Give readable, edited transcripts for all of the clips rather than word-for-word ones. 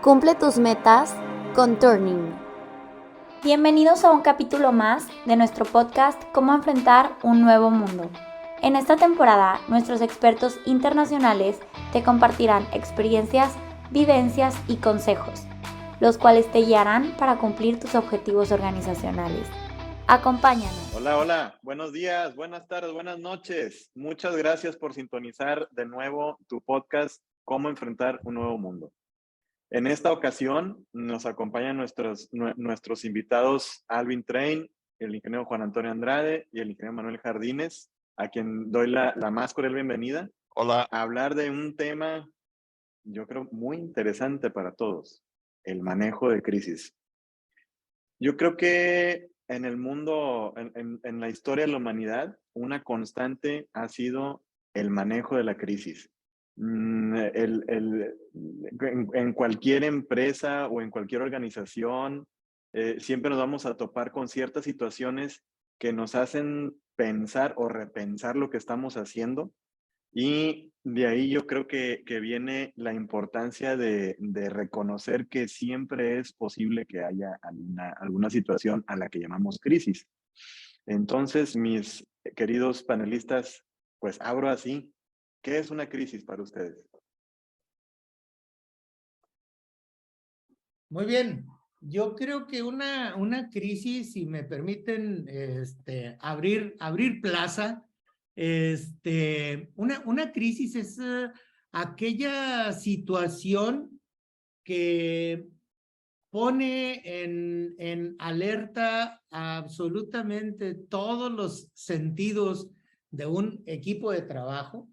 Cumple tus metas con Turning. Bienvenidos a un capítulo más de nuestro podcast Cómo enfrentar un nuevo mundo. En esta temporada, nuestros expertos internacionales te compartirán experiencias, vivencias y consejos, los cuales te guiarán para cumplir tus objetivos organizacionales. Acompáñanos. Hola, buenos días, buenas tardes, buenas noches. Muchas gracias por sintonizar de nuevo tu podcast Cómo enfrentar un nuevo mundo. En esta ocasión nos acompañan nuestros invitados Alvin Train, el ingeniero Juan Antonio Andrade y el ingeniero Manuel Jardines, a quien doy la más cordial bienvenida. Hola. A hablar de un tema, yo creo, muy interesante para todos, el manejo de crisis. Yo creo que en el mundo, en la historia de la humanidad, una constante ha sido el manejo de la crisis. En cualquier empresa o en cualquier organización, siempre nos vamos a topar con ciertas situaciones que nos hacen pensar o repensar lo que estamos haciendo. Y de ahí yo creo que viene la importancia de reconocer que siempre es posible que haya alguna situación a la que llamamos crisis. Entonces, mis queridos panelistas, pues abro así. ¿Qué es una crisis para ustedes? Muy bien. Yo creo que una crisis, si me permiten abrir plaza, una crisis es aquella situación que pone en alerta absolutamente todos los sentidos de un equipo de trabajo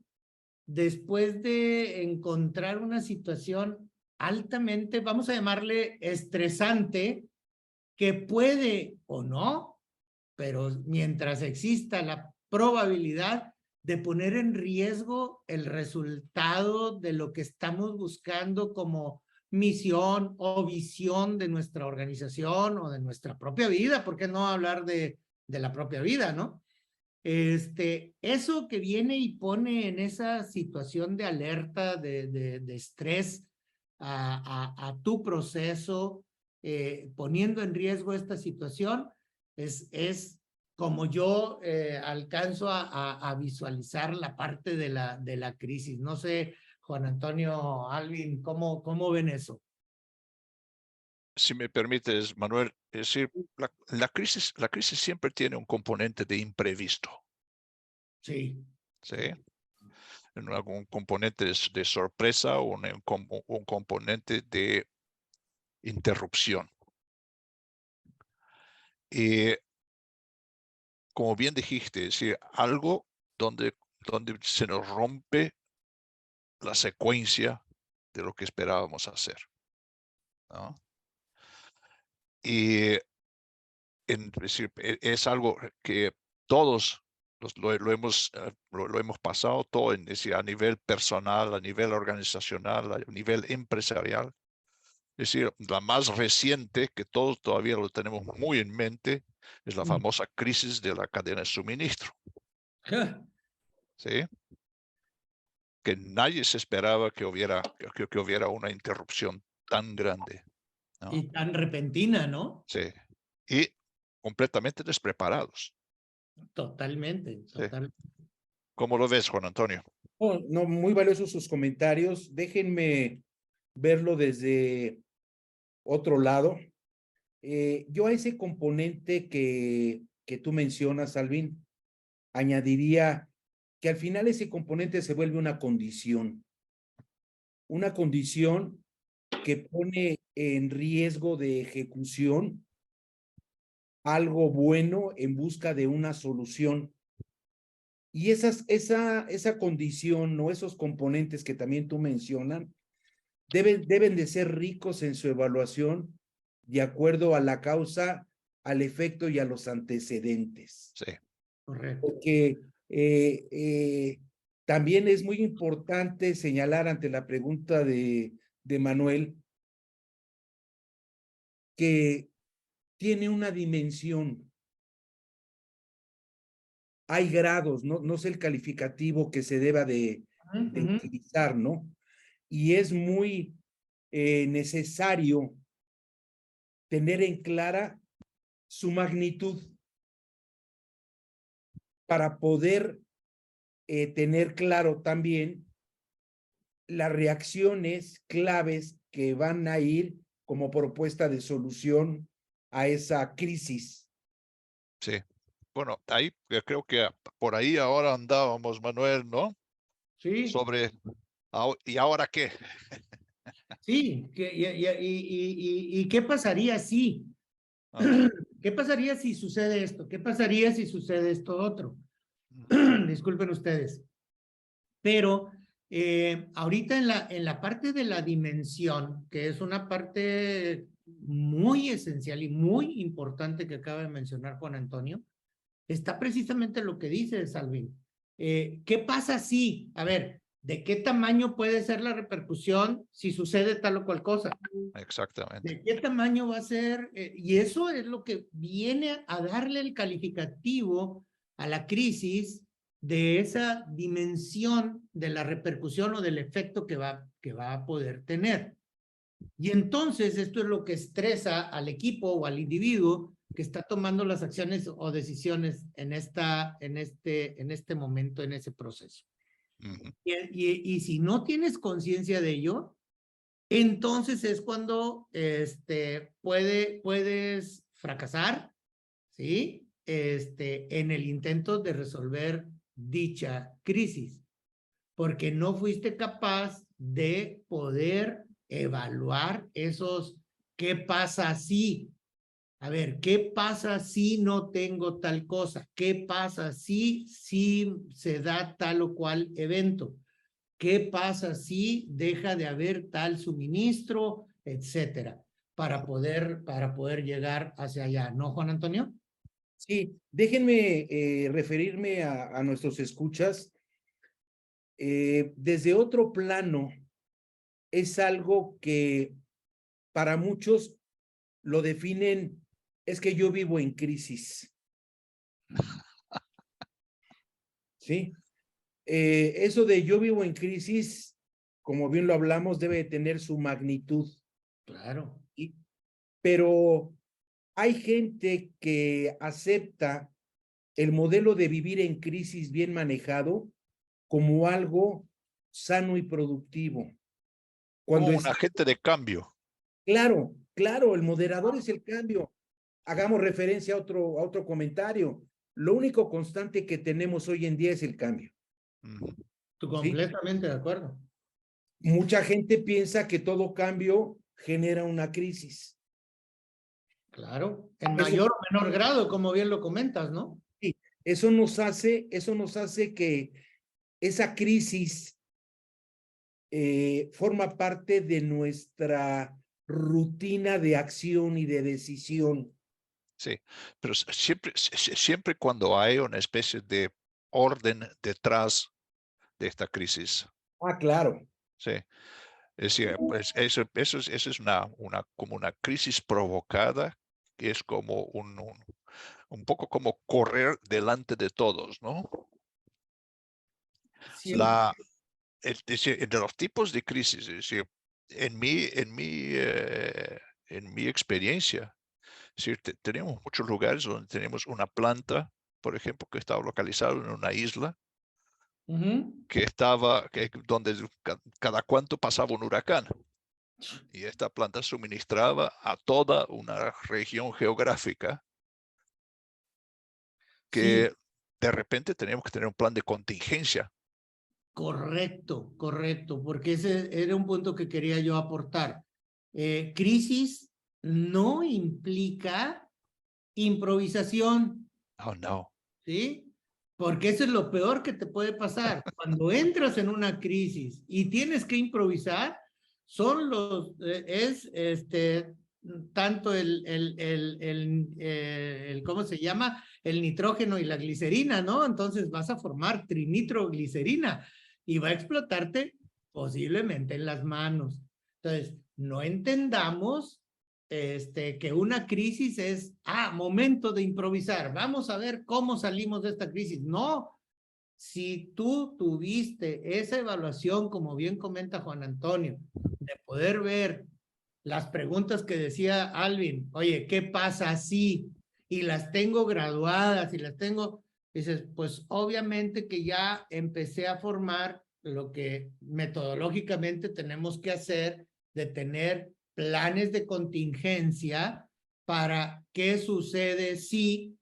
después de encontrar una situación altamente, vamos a llamarle estresante, que puede o no, pero mientras exista la probabilidad de poner en riesgo el resultado de lo que estamos buscando como misión o visión de nuestra organización o de nuestra propia vida, ¿por qué no hablar de la propia vida, no? Eso que viene y pone en esa situación de alerta, de estrés a tu proceso, poniendo en riesgo esta situación, es como yo alcanzo a visualizar la parte de la crisis. No sé, Juan Antonio, Alvin, ¿cómo ven eso? Si me permites, Manuel, es decir, la crisis siempre tiene un componente de imprevisto. Sí. ¿Sí? Un componente de sorpresa o un componente de interrupción. Y como bien dijiste, es decir, algo donde se nos rompe la secuencia de lo que esperábamos hacer, ¿no? Y es decir, es algo que todos lo hemos pasado, todo, es decir, a nivel personal, a nivel organizacional, a nivel empresarial. Es decir, la más reciente, que todos todavía lo tenemos muy en mente, es la famosa crisis de la cadena de suministro. ¿Sí? Que nadie se esperaba que hubiera una interrupción tan grande, ¿no? Y tan repentina, ¿no? Sí. Y completamente despreparados. Totalmente, Sí. totalmente. ¿Cómo lo ves, Juan Antonio? No, muy valiosos sus comentarios. Déjenme verlo desde otro lado. Yo a ese componente que tú mencionas, Alvin, añadiría que al final ese componente se vuelve una condición que pone en riesgo de ejecución algo bueno en busca de una solución. Y esa condición o esos componentes que también tú mencionas deben de ser ricos en su evaluación de acuerdo a la causa, al efecto y a los antecedentes. Sí. Correcto. Porque también es muy importante señalar ante la pregunta de Manuel que tiene una dimensión. Hay grados, no sé el calificativo que se deba de utilizar, ¿no? Y es muy necesario tener en clara su magnitud para poder tener claro también las reacciones claves que van a ir como propuesta de solución a esa crisis. Sí. Bueno, ahí creo que por ahí ahora andábamos, Manuel, ¿no? Sí, Sobre, ¿y ahora qué? sí. ¿Y qué pasaría si? Ajá. ¿Qué pasaría si sucede esto? ¿Qué pasaría si sucede esto otro? Disculpen ustedes. Pero ahorita en la parte de la dimensión, que es una parte muy esencial y muy importante que acaba de mencionar Juan Antonio, está precisamente lo que dice Salvin. ¿Qué pasa si, a ver, de qué tamaño puede ser la repercusión si sucede tal o cual cosa? Exactamente. ¿De qué tamaño va a ser? Y eso es lo que viene a darle el calificativo a la crisis de esa dimensión de la repercusión o del efecto que va a poder tener. Y entonces esto es lo que estresa al equipo o al individuo que está tomando las acciones o decisiones en este momento, en ese proceso. Ujú. Y si no tienes conciencia de ello, entonces es cuando puedes fracasar, ¿sí? En el intento de resolver dicha crisis, porque no fuiste capaz de poder evaluar esos, ¿qué pasa si? A ver, ¿qué pasa si no tengo tal cosa? ¿Qué pasa si se da tal o cual evento? ¿Qué pasa si deja de haber tal suministro, etcétera? Para poder llegar hacia allá, ¿no, Juan Antonio? Sí, déjenme referirme a nuestros escuchas. Desde otro plano, es algo que para muchos lo definen, es que yo vivo en crisis. ¿Sí? Eso de yo vivo en crisis, como bien lo hablamos, debe tener su magnitud. Claro. Pero hay gente que acepta el modelo de vivir en crisis bien manejado como algo sano y productivo. Como Cuando un agente de cambio. claro, el moderador es el cambio. Hagamos referencia a otro comentario. Lo único constante que tenemos hoy en día es el cambio. Ujú. ¿Sí? Completamente de acuerdo. Mucha gente piensa que todo cambio genera una crisis. Claro. En mayor o menor grado, como bien lo comentas, ¿no? Sí, eso nos hace que esa crisis forma parte de nuestra rutina de acción y de decisión. Sí, pero siempre cuando hay una especie de orden detrás de esta crisis. Ah, claro. Sí, es decir, pues eso es como una crisis provocada, que es como un poco como correr delante de todos, ¿no? Siempre. Es decir, de los tipos de crisis, es decir, en mi experiencia, es decir, tenemos muchos lugares donde tenemos una planta, por ejemplo, que estaba localizada en una isla, donde cada cuánto pasaba un huracán. Y esta planta suministraba a toda una región geográfica Sí, que de repente teníamos que tener un plan de contingencia. correcto, porque ese era un punto que quería yo aportar. Crisis no implica improvisación, Oh, no. ¿sí? Porque eso es lo peor que te puede pasar. Cuando entras en una crisis y tienes que improvisar, tanto ¿cómo se llama? El nitrógeno y la glicerina, ¿no? Entonces vas a formar trinitroglicerina y va a explotarte posiblemente en las manos. Entonces, no entendamos que una crisis es, momento de improvisar, vamos a ver cómo salimos de esta crisis. No, si tú tuviste esa evaluación, como bien comenta Juan Antonio, de poder ver las preguntas que decía Alvin, oye, ¿qué pasa si? Y las tengo graduadas y las tengo, dices, pues obviamente que ya empecé a formar lo que metodológicamente tenemos que hacer de tener planes de contingencia para qué sucede si,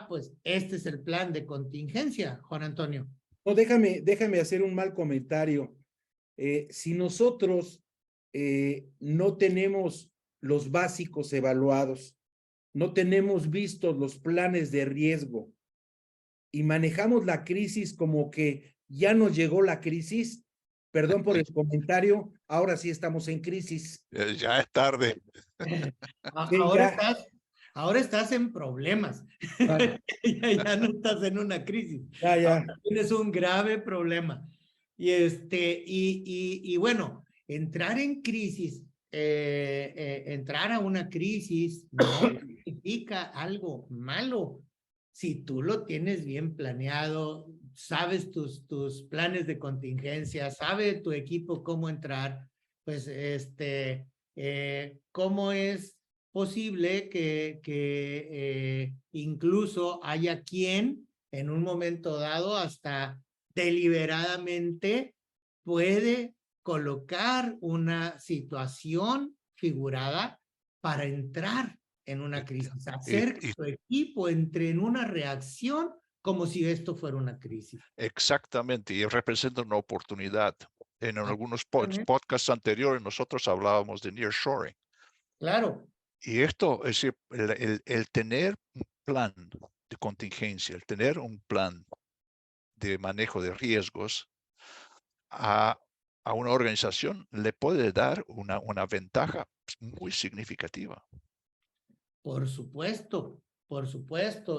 pues este es el plan de contingencia, Juan Antonio. No, déjame hacer un mal comentario. Si nosotros no tenemos los básicos evaluados, no tenemos vistos los planes de riesgo y manejamos la crisis como que ya nos llegó la crisis, perdón por el comentario, ahora sí estamos en crisis. Ya es tarde. Ahora estás en problemas. Ya no estás en una crisis. Ya. Ahora tienes un grave problema. Y bueno, entrar en crisis, entrar a una crisis no significa algo malo. Si tú lo tienes bien planeado, sabes tus planes de contingencia, sabe tu equipo cómo entrar, pues cómo es posible que incluso haya quien en un momento dado hasta deliberadamente puede colocar una situación figurada para entrar en una crisis, hacer que tu equipo entre en una reacción como si esto fuera una crisis. Exactamente, y representa una oportunidad. En algunos podcasts anteriores nosotros hablábamos de nearshoring. Claro. Y esto, es decir, el tener un plan de contingencia, el tener un plan de manejo de riesgos a una organización le puede dar una ventaja muy significativa. Por supuesto.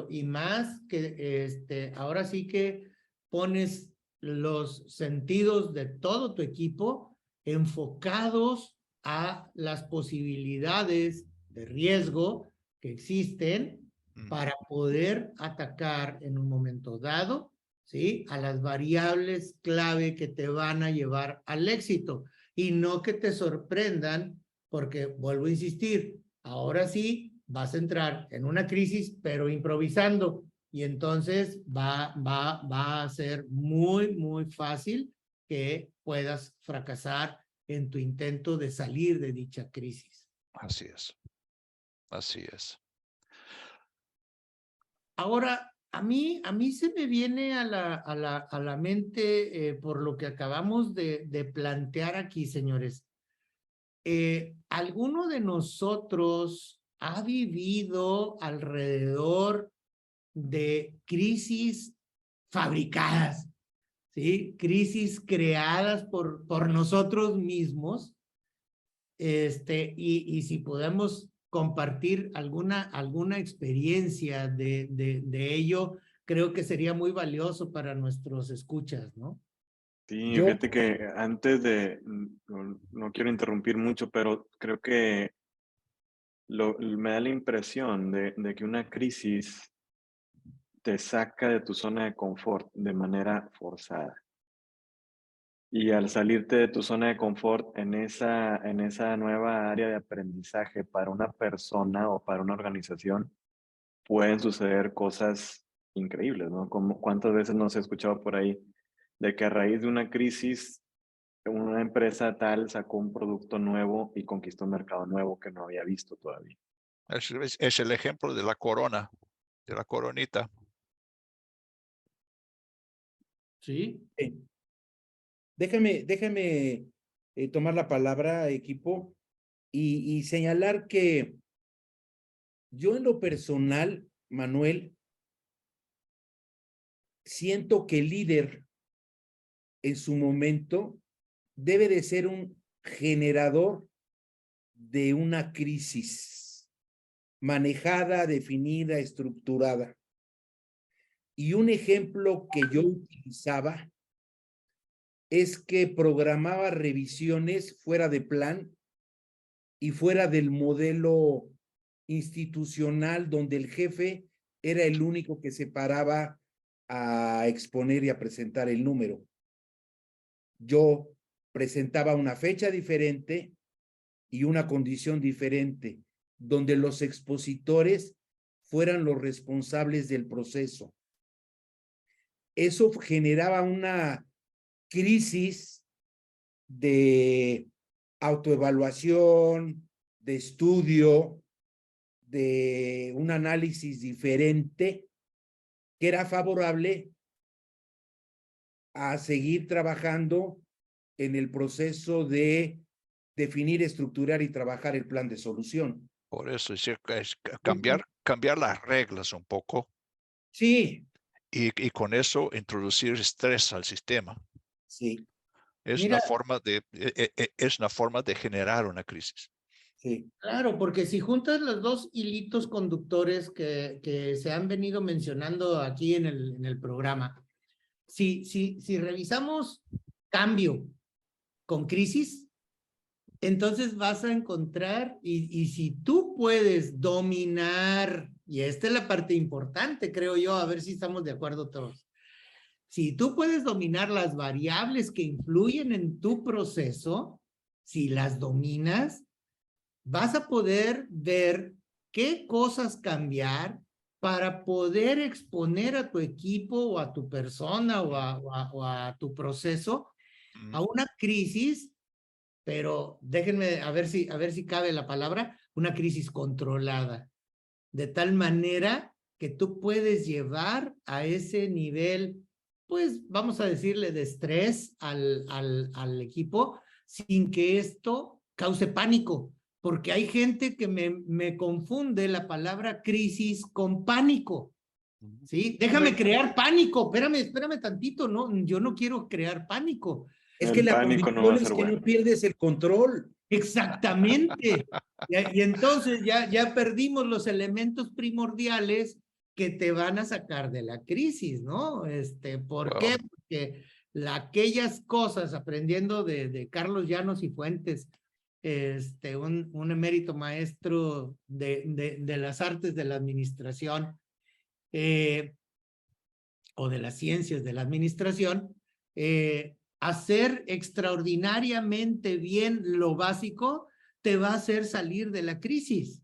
Y más que ahora sí que pones los sentidos de todo tu equipo enfocados a las posibilidades de riesgo que existen para poder atacar en un momento dado, ¿sí? A las variables clave que te van a llevar al éxito y no que te sorprendan porque, vuelvo a insistir, ahora sí vas a entrar en una crisis, pero improvisando, y entonces va a ser muy, muy fácil que puedas fracasar en tu intento de salir de dicha crisis. Así es. Así es. Ahora, a mí se me viene a la mente, por lo que acabamos de plantear aquí, señores, ¿alguno de nosotros ha vivido alrededor de crisis fabricadas, ¿sí? Crisis creadas por nosotros mismos? Y si podemos compartir alguna experiencia de ello, creo que sería muy valioso para nuestros escuchas, ¿no? Sí, fíjate que antes de, no quiero interrumpir mucho, pero creo que me da la impresión de que una crisis te saca de tu zona de confort de manera forzada. Y al salirte de tu zona de confort en esa nueva área de aprendizaje para una persona o para una organización, pueden suceder cosas increíbles, ¿no? Como cuántas veces nos he escuchado por ahí de que a raíz de una crisis, una empresa tal sacó un producto nuevo y conquistó un mercado nuevo que no había visto todavía. Es el ejemplo de la corona, de la coronita. Sí. Déjame tomar la palabra, equipo, y señalar que yo en lo personal, Manuel, siento que el líder en su momento debe de ser un generador de una crisis manejada, definida, estructurada. Y un ejemplo que yo utilizaba es que programaba revisiones fuera de plan y fuera del modelo institucional donde el jefe era el único que se paraba a exponer y a presentar el número. Yo presentaba una fecha diferente y una condición diferente, donde los expositores fueran los responsables del proceso. Eso generaba una crisis de autoevaluación, de estudio, de un análisis diferente que era favorable a seguir trabajando en el proceso de definir, estructurar y trabajar el plan de solución. Por eso es cambiar las reglas un poco Sí, y con eso introducir estrés al sistema. sí, Es Mira, es una forma de generar una crisis. sí. claro, porque si juntas los dos hilitos conductores que se han venido mencionando aquí en el programa, si revisamos cambio con crisis, entonces vas a encontrar, y si tú puedes dominar, y esta es la parte importante, creo yo, a ver si estamos de acuerdo todos. Si tú puedes dominar las variables que influyen en tu proceso, si las dominas, vas a poder ver qué cosas cambiar para poder exponer a tu equipo o a tu persona o a tu proceso a una crisis, pero déjenme a ver si cabe la palabra, una crisis controlada, de tal manera que tú puedes llevar a ese nivel, pues vamos a decirle, de estrés al equipo sin que esto cause pánico, porque hay gente que me confunde la palabra crisis con pánico. ¿Sí? Déjame crear pánico, espérame tantito, ¿no? Yo no quiero crear pánico. Es El que la pánico no va condición a es ser que bueno. no pierdes el control. Exactamente. Y entonces ya perdimos los elementos primordiales que te van a sacar de la crisis, ¿no? ¿Por qué? Porque aquellas cosas, aprendiendo de Carlos Llanos y Fuentes, un emérito maestro de las artes de la administración, o de las ciencias de la administración, hacer extraordinariamente bien lo básico te va a hacer salir de la crisis,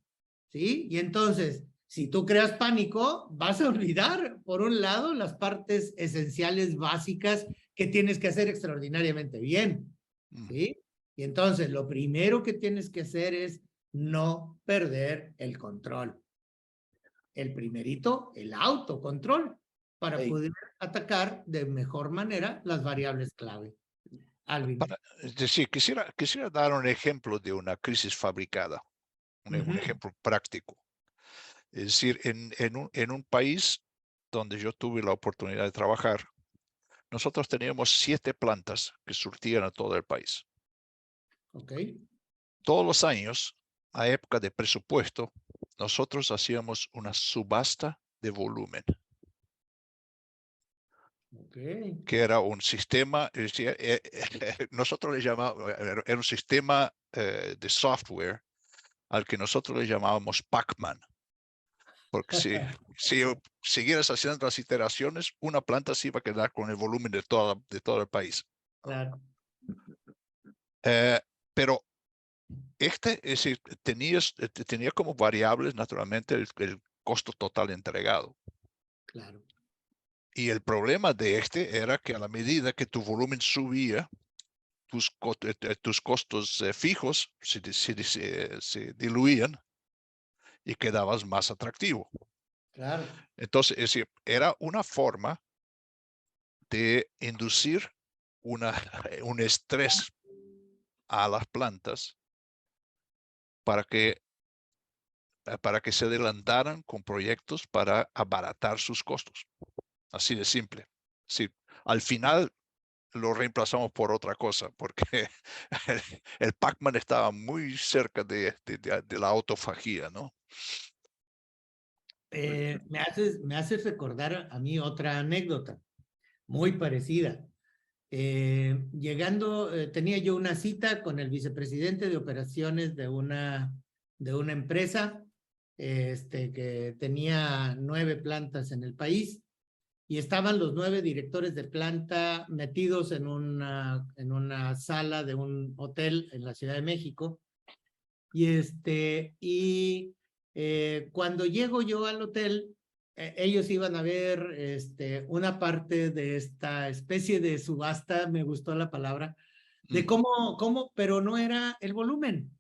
¿sí? Y entonces, si tú creas pánico, vas a olvidar, por un lado, las partes esenciales básicas que tienes que hacer extraordinariamente bien, ¿sí? Y entonces, lo primero que tienes que hacer es no perder el control. El primerito, el autocontrol, para Sí. poder atacar de mejor manera las variables clave. Alvin. Es decir, quisiera dar un ejemplo de una crisis fabricada, un ejemplo práctico. Es decir, en un país donde yo tuve la oportunidad de trabajar, nosotros teníamos 7 plantas que surtían a todo el país. Ok. Todos los años, a época de presupuesto, nosotros hacíamos una subasta de volumen, Ok. que era un sistema, es decir, nosotros le llamábamos, era un sistema de software al que nosotros le llamábamos Pac-Man. Porque si siguieras haciendo las iteraciones, una planta se iba a quedar con el volumen de todo el país. Claro. Pero es decir, tenía como variables, naturalmente, el costo total entregado. Claro. Y el problema de era que a la medida que tu volumen subía, tus costos fijos se diluían y quedabas más atractivo. Claro. Entonces, es decir, era una forma de inducir un estrés a las plantas para que se adelantaran con proyectos para abaratar sus costos. Así de simple. Sí, al final lo reemplazamos por otra cosa, porque el Pac-Man estaba muy cerca de la autofagía, ¿no? Me haces recordar a mí otra anécdota muy parecida. Tenía yo una cita con el vicepresidente de operaciones de una empresa que tenía 9 plantas en el país, y estaban los 9 directores de planta metidos en una sala de un hotel en la Ciudad de México, Cuando llego yo al hotel, ellos iban a ver una parte de esta especie de subasta, me gustó la palabra, de cómo, pero no era el volumen,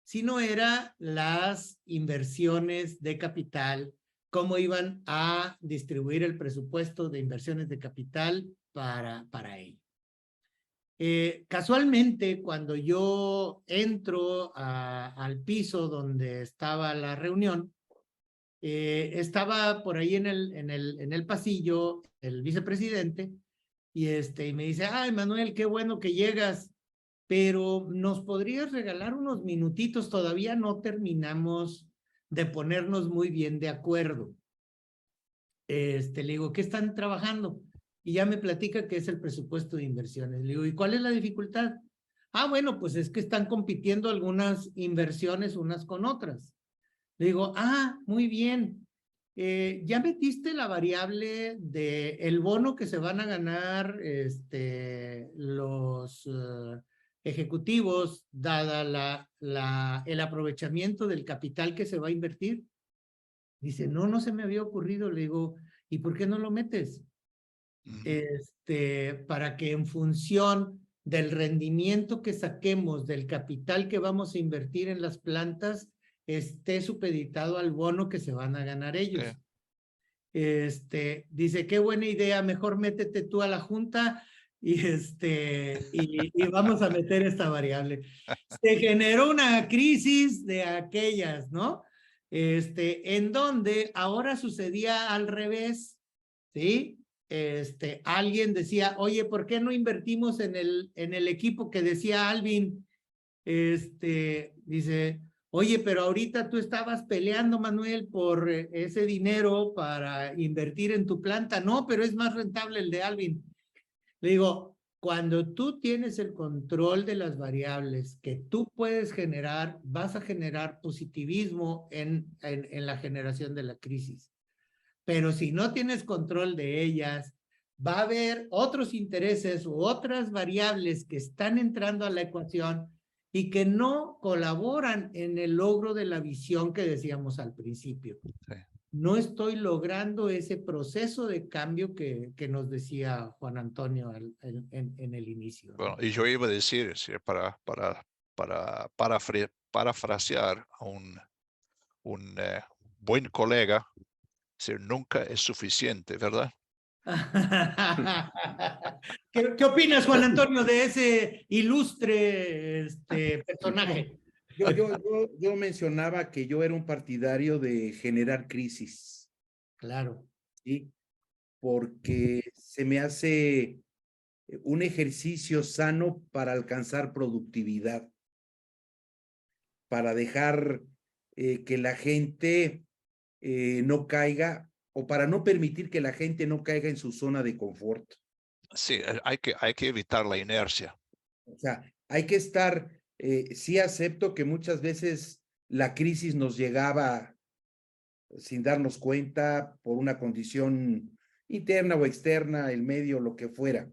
sino era las inversiones de capital, cómo iban a distribuir el presupuesto de inversiones de capital para ello. Casualmente, cuando yo entro al piso donde estaba la reunión, estaba por ahí en el pasillo el vicepresidente y me dice, ay, Manuel, qué bueno que llegas, pero ¿nos podrías regalar unos minutitos? Todavía no terminamos de ponernos muy bien de acuerdo. Le digo, ¿qué están trabajando? Y ya me platica que es el presupuesto de inversiones. Le digo, ¿y cuál es la dificultad? Ah, bueno, pues es que están compitiendo algunas inversiones unas con otras. Le digo, ah, muy bien. ¿Ya metiste la variable de el bono que se van a ganar los ejecutivos, dada el aprovechamiento del capital que se va a invertir? Dice, no se me había ocurrido. Le digo, ¿y por qué no lo metes? Para que en función del rendimiento que saquemos del capital que vamos a invertir en las plantas, esté supeditado al bono que se van a ganar ellos. Dice, qué buena idea, mejor métete tú a la junta y vamos a meter esta variable. Se generó una crisis de aquellas, ¿no? En donde ahora sucedía al revés, ¿sí? Alguien decía, oye, ¿por qué no invertimos en el equipo que decía Alvin? Dice, oye, pero ahorita tú estabas peleando, Manuel, por ese dinero para invertir en tu planta. No, pero es más rentable el de Alvin. Le digo, cuando tú tienes el control de las variables que tú puedes generar, vas a generar positivismo en la generación de la crisis. Pero si no tienes control de ellas, va a haber otros intereses u otras variables que están entrando a la ecuación y que no colaboran en el logro de la visión que decíamos al principio. Sí. No estoy logrando ese proceso de cambio que nos decía Juan Antonio en el inicio, ¿no? Bueno, y yo iba a decir, para parafrasear a un buen colega, nunca es suficiente, ¿verdad? ¿Qué opinas, Juan Antonio, de ese ilustre personaje? Yo mencionaba que yo era un partidario de generar crisis. Claro. ¿Sí? Porque se me hace un ejercicio sano para alcanzar productividad, para dejar que la gente no caiga, o para no permitir que la gente no caiga en su zona de confort. Sí, hay que evitar la inercia. O sea, hay que estar, sí acepto que muchas veces la crisis nos llegaba sin darnos cuenta por una condición interna o externa, el medio, lo que fuera.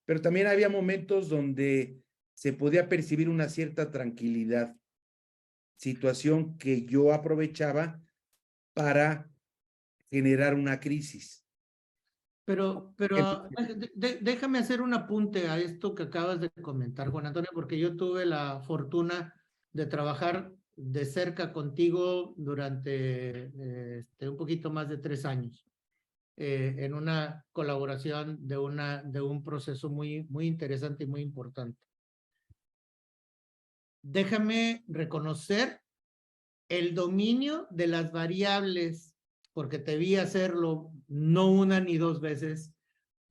Pero también había momentos donde se podía percibir una cierta tranquilidad, situación que yo aprovechaba para generar una crisis. Pero déjame hacer un apunte a esto que acabas de comentar, Juan Antonio, porque yo tuve la fortuna de trabajar de cerca contigo durante un poquito más de 3 años en una colaboración de un proceso muy interesante y muy importante. Déjame reconocer el dominio de las variables, porque te vi hacerlo no una ni 2 veces,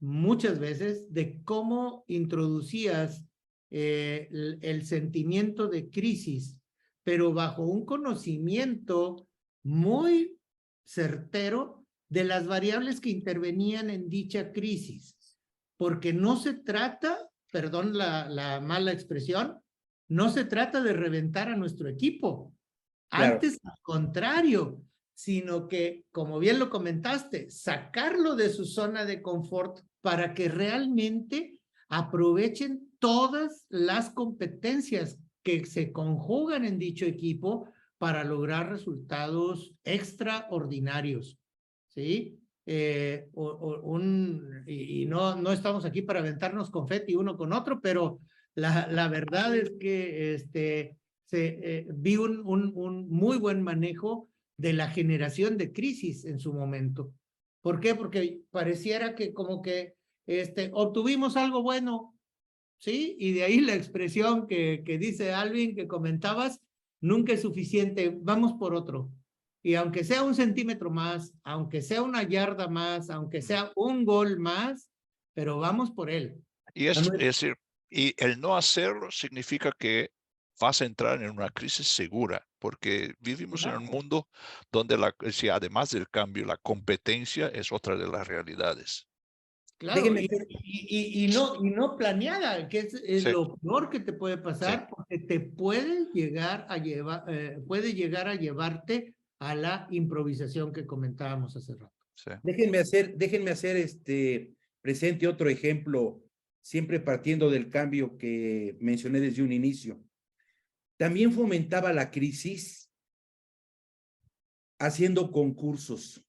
muchas veces, de cómo introducías el sentimiento de crisis, pero bajo un conocimiento muy certero de las variables que intervenían en dicha crisis, porque no se trata, perdón la mala expresión, no se trata de reventar a nuestro equipo. Claro. Antes, al contrario, sino que, como bien lo comentaste, sacarlo de su zona de confort para que realmente aprovechen todas las competencias que se conjugan en dicho equipo para lograr resultados extraordinarios, ¿sí? Y no estamos aquí para aventarnos confeti uno con otro, pero la verdad es que vi un muy buen manejo de la generación de crisis en su momento. ¿Por qué? Porque pareciera que como que obtuvimos algo bueno, ¿sí? Y de ahí la expresión que dice Alvin, que comentabas, nunca es suficiente, vamos por otro. Y aunque sea 1 centímetro más, aunque sea 1 yarda más, aunque sea 1 gol más, pero vamos por él. Y es decir, y el no hacerlo significa que vas a entrar en una crisis segura, porque vivimos en un mundo donde además del cambio, la competencia es otra de las realidades. Claro, y no planeada, que es Sí. lo peor que te puede pasar, Sí. porque te puede llegar a llevarte a la improvisación que comentábamos hace rato. Sí. Déjenme hacer presente otro ejemplo, siempre partiendo del cambio que mencioné desde un inicio. También fomentaba la crisis haciendo concursos.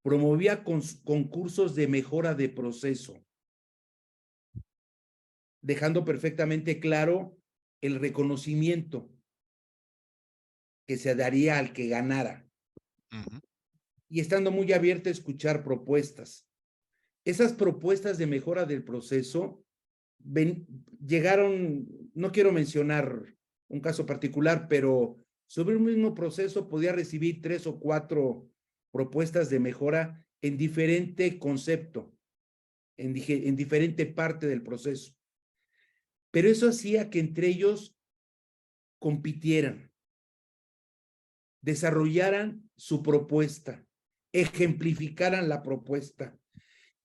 Promovía concursos de mejora de proceso, dejando perfectamente claro el reconocimiento que se daría al que ganara. Uh-huh. Y estando muy abierta a escuchar propuestas. Esas propuestas de mejora del proceso llegaron, no quiero mencionar un caso particular, pero sobre un mismo proceso podía recibir 3 o 4 propuestas de mejora en diferente concepto, en diferente parte del proceso. Pero eso hacía que entre ellos compitieran, desarrollaran su propuesta, ejemplificaran la propuesta.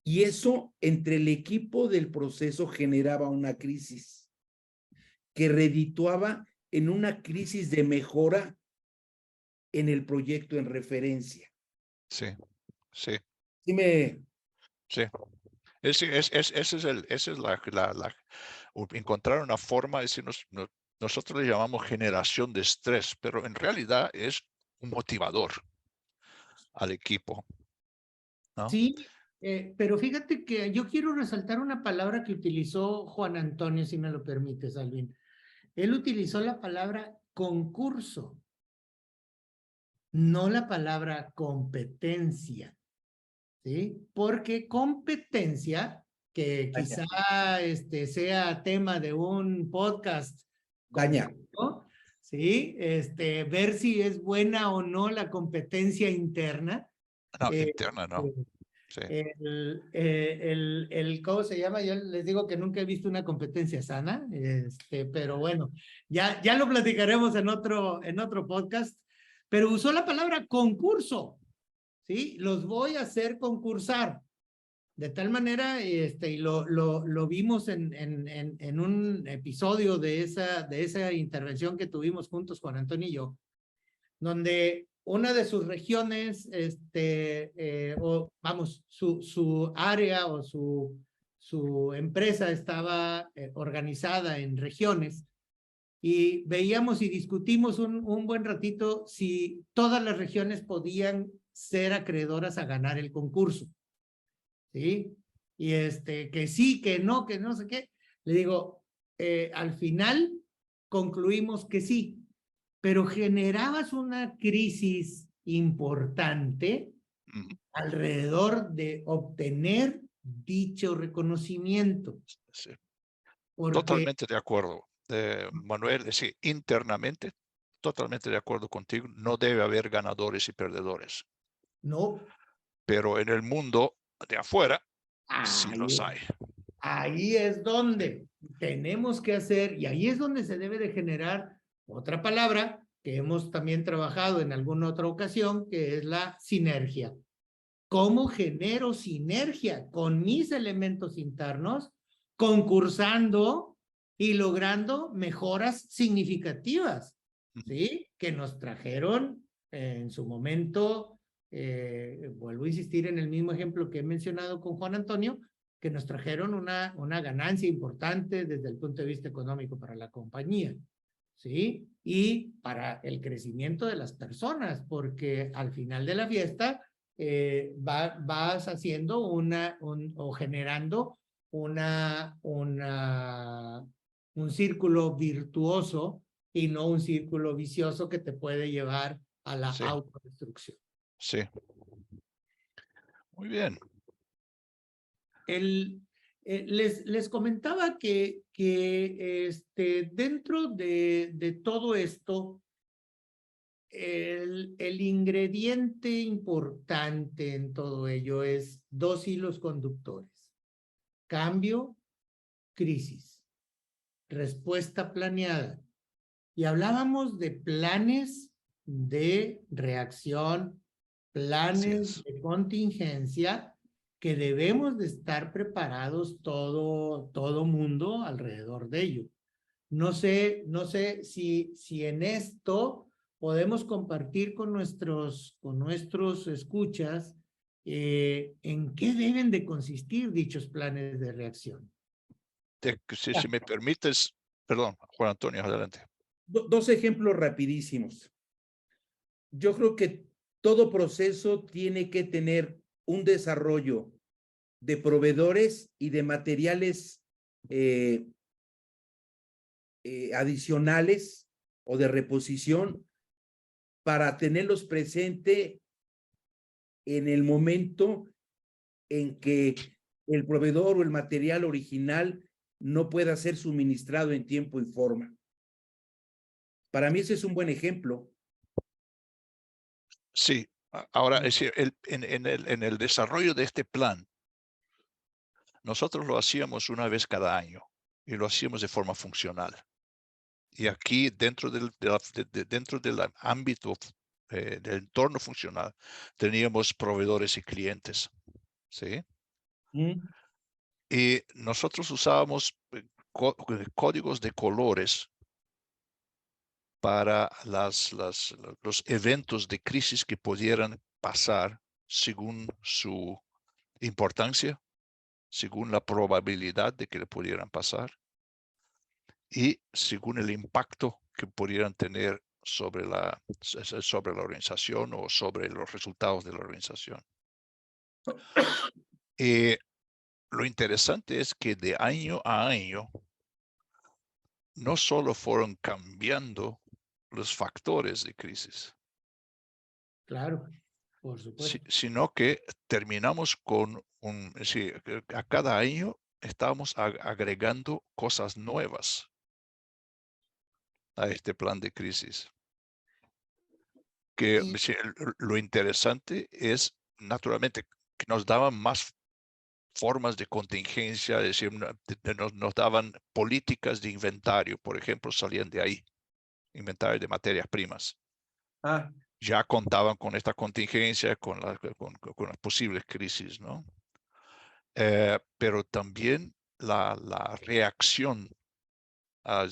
Y eso entre el equipo del proceso generaba una crisis que redituaba en una crisis de mejora en el proyecto en referencia. Sí, sí. Sí. Esa es encontrar una forma, es decir, nosotros le llamamos generación de estrés, pero en realidad es un motivador al equipo, ¿no? Sí, pero fíjate que yo quiero resaltar una palabra que utilizó Juan Antonio, si me lo permites, Alvin. Él utilizó la palabra concurso, no la palabra competencia, ¿sí? Porque competencia, que quizá sea tema de un podcast completo, ¿sí? Ver si es buena o no la competencia interna. No, interna, no. Sí. ¿Cómo se llama? Yo les digo que nunca he visto una competencia sana, pero bueno, ya lo platicaremos en otro podcast, pero usó la palabra concurso, ¿sí? Los voy a hacer concursar, de tal manera, y lo vimos en un episodio de esa intervención que tuvimos juntos, Juan Antonio y yo, donde una de sus regiones, su área o su empresa estaba organizada en regiones, y veíamos y discutimos un buen ratito si todas las regiones podían ser acreedoras a ganar el concurso, ¿sí? Y que sí, que no sé qué. Le digo, al final concluimos que sí, pero generabas una crisis importante alrededor de obtener dicho reconocimiento. Sí. Porque, Totalmente de acuerdo, Manuel. Sí, internamente, totalmente de acuerdo contigo. No debe haber ganadores y perdedores. no. Pero en el mundo de afuera, sí los hay. Ahí es donde tenemos que hacer, y ahí es donde se debe de generar otra palabra que hemos también trabajado en alguna otra ocasión, que es la sinergia. ¿Cómo genero sinergia con mis elementos internos, concursando y logrando mejoras significativas, ¿sí? Que nos trajeron en su momento, vuelvo a insistir en el mismo ejemplo que he mencionado con Juan Antonio, que nos trajeron una ganancia importante desde el punto de vista económico para la compañía, ¿sí? Y para el crecimiento de las personas, porque al final de la fiesta vas haciendo o generando un círculo virtuoso y no un círculo vicioso que te puede llevar a la Sí. autodestrucción. Sí. Muy bien. Les comentaba que dentro de todo esto, el ingrediente importante en todo ello es 2 hilos conductores: cambio, crisis, respuesta planeada. Y hablábamos de planes de reacción, planes de contingencia, que debemos de estar preparados todo mundo alrededor de ello. No sé si en esto podemos compartir con nuestros escuchas en qué deben de consistir dichos planes de reacción. Si me permites, perdón, Juan Antonio, adelante. 2 ejemplos rapidísimos. Yo creo que todo proceso tiene que tener un desarrollo de proveedores y de materiales adicionales o de reposición para tenerlos presente en el momento en que el proveedor o el material original no pueda ser suministrado en tiempo y forma. Para mí ese es un buen ejemplo. Sí, ahora es decir, en el desarrollo de este plan, nosotros lo hacíamos una vez cada año y lo hacíamos de forma funcional. Y aquí dentro del ámbito del entorno funcional teníamos proveedores y clientes, ¿sí? Y nosotros usábamos códigos de colores para los eventos de crisis que pudieran pasar según su importancia, según la probabilidad de que le pudieran pasar y según el impacto que pudieran tener sobre la organización o sobre los resultados de la organización. Lo interesante es que de año a año no solo fueron cambiando los factores de crisis. Claro, por supuesto. Sino que terminamos con a cada año estábamos agregando cosas nuevas a este plan de crisis. Que lo interesante es, naturalmente, que nos daban más formas de contingencia, es decir, nos daban políticas de inventario, por ejemplo, salían de ahí, inventario de materias primas. Ya contaban con esta contingencia, con las posibles crisis, ¿no? Pero también la reacción a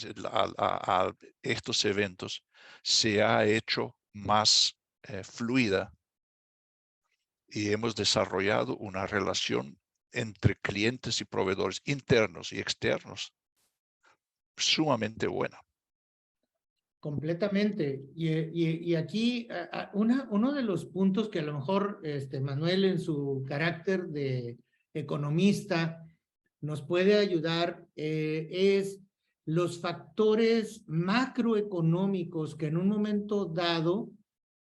estos eventos se ha hecho más fluida y hemos desarrollado una relación entre clientes y proveedores internos y externos sumamente buena. Completamente. Y aquí uno de los puntos que a lo mejor Manuel, en su carácter de economista, nos puede ayudar es los factores macroeconómicos que en un momento dado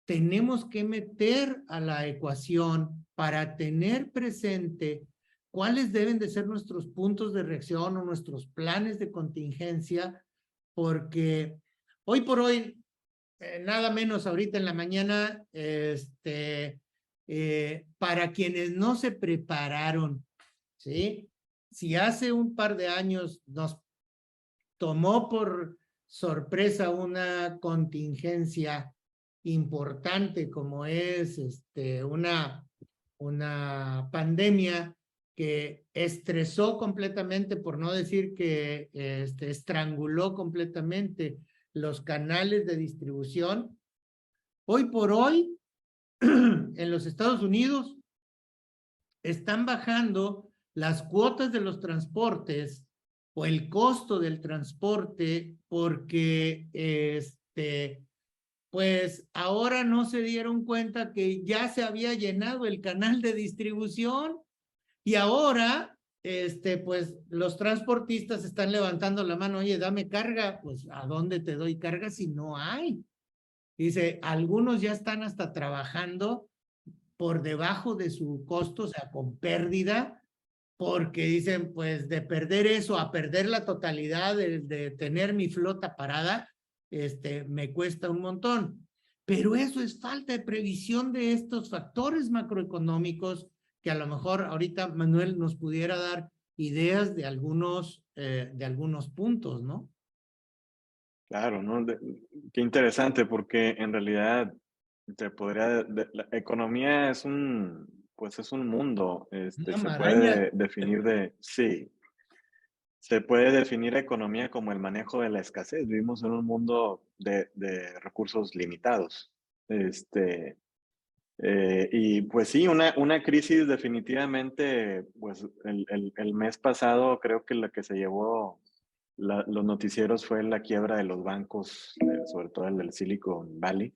tenemos que meter a la ecuación para tener presente cuáles deben de ser nuestros puntos de reacción o nuestros planes de contingencia, porque hoy por hoy, nada menos ahorita en la mañana, para quienes no se prepararon, ¿sí? Si hace un par de años nos tomó por sorpresa una contingencia importante como es una pandemia que estresó completamente, por no decir que estranguló completamente los canales de distribución. Hoy por hoy, en los Estados Unidos, están bajando las cuotas de los transportes o el costo del transporte, porque pues ahora no se dieron cuenta que ya se había llenado el canal de distribución y ahora, pues los transportistas están levantando la mano, oye, dame carga, pues ¿a dónde te doy carga si no hay? Dice, algunos ya están hasta trabajando por debajo de su costo, o sea, con pérdida, porque dicen, pues de perder eso a perder la totalidad de tener mi flota parada, me cuesta un montón. Pero eso es falta de previsión de estos factores macroeconómicos que a lo mejor ahorita Manuel nos pudiera dar ideas de algunos puntos, ¿no? Claro, ¿no? Qué interesante, porque en realidad la economía es pues es un mundo, Una se maraña. puede definir sí, se puede definir economía como el manejo de la escasez. Vivimos en un mundo de recursos limitados. Y pues sí, una crisis definitivamente, pues el mes pasado creo que la que se llevó los noticieros fue la quiebra de los bancos, sobre todo el del Silicon Valley,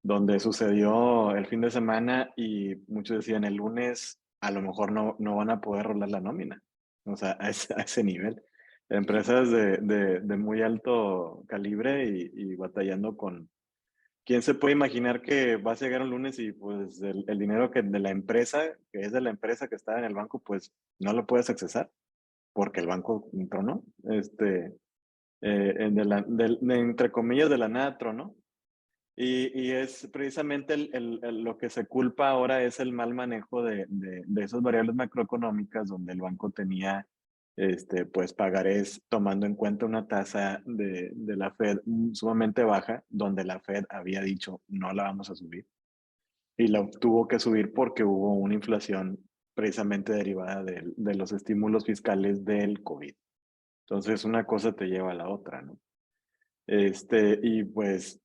donde sucedió el fin de semana y muchos decían el lunes a lo mejor no van a poder rolar la nómina, o sea, a ese nivel. Empresas de muy alto calibre y batallando con... ¿Quién se puede imaginar que vas a llegar un lunes y pues el dinero que de la empresa, que es de la empresa que está en el banco, pues no lo puedes accesar porque el banco tronó? Entre comillas, de la nada tronó. Y es precisamente lo que se culpa ahora es el mal manejo de esas variables macroeconómicas donde el banco tenía pues pagarés tomando en cuenta una tasa de la Fed sumamente baja, donde la Fed había dicho no la vamos a subir y la tuvo que subir porque hubo una inflación precisamente derivada de los estímulos fiscales del COVID. Entonces una cosa te lleva a la otra, ¿no? Y pues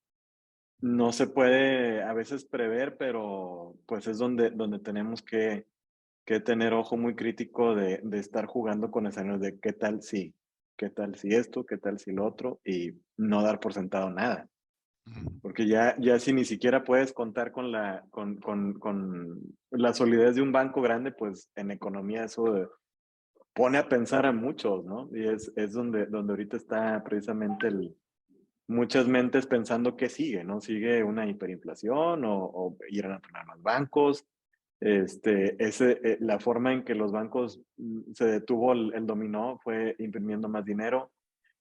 no se puede a veces prever, pero pues es donde tenemos que tener ojo muy crítico de estar jugando con escenarios de qué tal si esto, qué tal si lo otro, y no dar por sentado nada. Porque ya si ni siquiera puedes contar con la solidez de un banco grande, pues en economía eso pone a pensar a muchos, ¿no? Y es donde ahorita está precisamente muchas mentes pensando que sigue, ¿no? Sigue una hiperinflación o irán a poner más bancos. La forma en que los bancos se detuvo el dominó fue imprimiendo más dinero.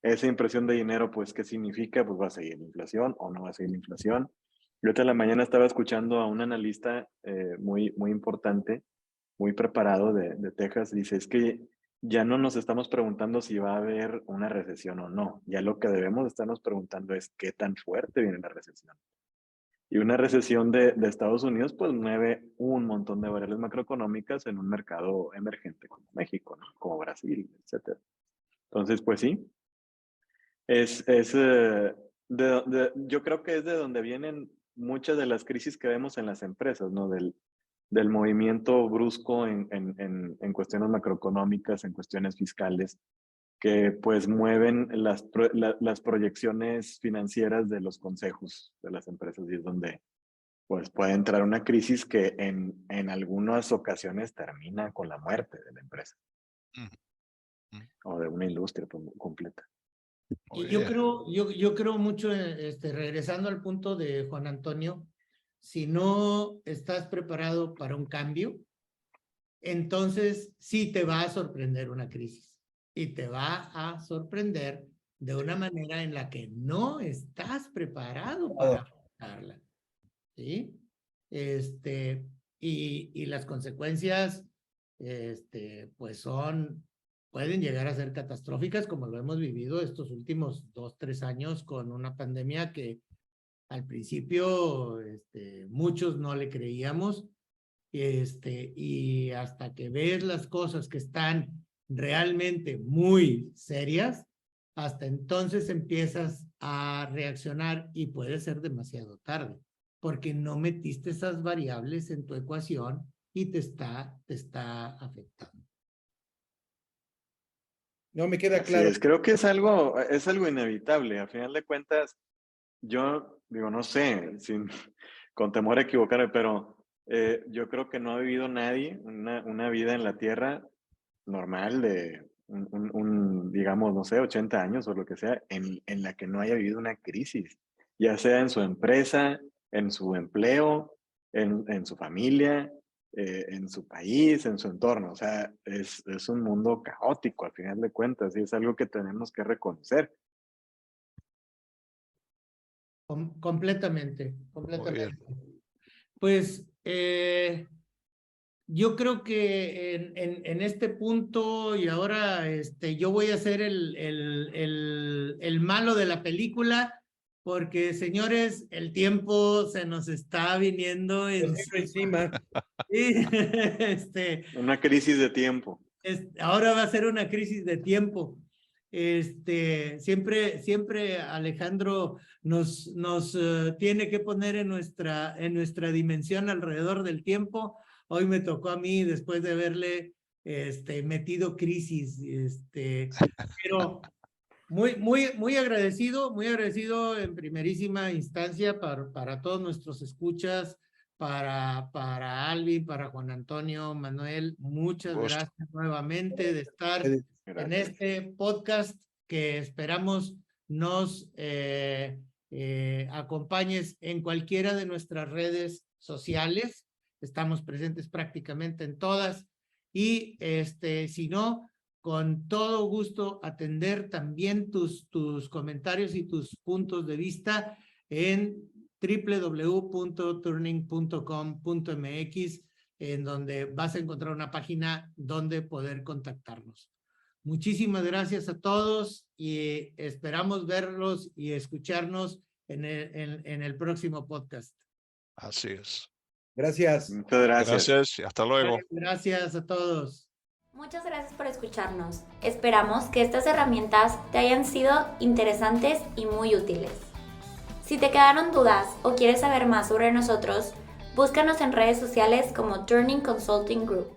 Esa impresión de dinero, pues, ¿qué significa? Pues va a seguir la inflación o no va a seguir la inflación. Yo esta la mañana estaba escuchando a un analista muy importante, muy preparado de Texas. Dice, es que ya no nos estamos preguntando si va a haber una recesión o no. Ya lo que debemos estarnos preguntando es qué tan fuerte viene la recesión. Y una recesión de Estados Unidos pues mueve un montón de variables macroeconómicas en un mercado emergente como México, ¿no? Como Brasil, etc. Entonces, pues sí, yo creo que es de donde vienen muchas de las crisis que vemos en las empresas, ¿no? Del movimiento brusco en cuestiones macroeconómicas, en cuestiones fiscales, que pues mueven las proyecciones financieras de los consejos de las empresas y es donde pues puede entrar una crisis que en algunas ocasiones termina con la muerte de la empresa o de una industria completa. Y yo creo mucho, regresando al punto de Juan Antonio, si no estás preparado para un cambio, entonces sí te va a sorprender una crisis y te va a sorprender de una manera en la que no estás preparado para afrontarla, ¿sí? Y las consecuencias, pues pueden llegar a ser catastróficas como lo hemos vivido estos últimos 2-3 años con una pandemia que al principio, muchos no le creíamos, y hasta que ves las cosas que están realmente muy serias, hasta entonces empiezas a reaccionar y puede ser demasiado tarde, porque no metiste esas variables en tu ecuación y te está afectando. No me queda Así claro. es, creo que es algo inevitable. A final de cuentas, yo digo, no sé, con temor a equivocarme, pero yo creo que no ha vivido nadie una vida en la Tierra normal de digamos, no sé, 80 años o lo que sea, en la que no haya vivido una crisis, ya sea en su empresa, en su empleo, en su familia, en su país, en su entorno. O sea, es un mundo caótico al final de cuentas y es algo que tenemos que reconocer. Completamente, Muy bien. completamente. Pues yo creo que en este punto y ahora yo voy a ser el malo de la película porque, señores, el tiempo se nos está viniendo Encima. Sí, Una crisis de tiempo. ahora va a ser una crisis de tiempo. Siempre Alejandro nos tiene que poner en nuestra dimensión alrededor del tiempo. Hoy me tocó a mí después de haberle metido crisis, pero muy agradecido en primerísima instancia para todos nuestros escuchas, para Alvin, para Juan Antonio, Manuel, muchas Gusto. gracias nuevamente de estar en Gracias. este podcast que esperamos nos acompañes en cualquiera de nuestras redes sociales. Estamos presentes prácticamente en todas y si no, con todo gusto atender también tus comentarios y tus puntos de vista en www.turning.com.mx, en donde vas a encontrar una página donde poder contactarnos. Muchísimas gracias a todos y esperamos verlos y escucharnos en el próximo podcast. Así es. Gracias. Muchas gracias. Gracias y hasta luego. Gracias a todos. Muchas gracias por escucharnos. Esperamos que estas herramientas te hayan sido interesantes y muy útiles. Si te quedaron dudas o quieres saber más sobre nosotros, búscanos en redes sociales como Turning Consulting Group.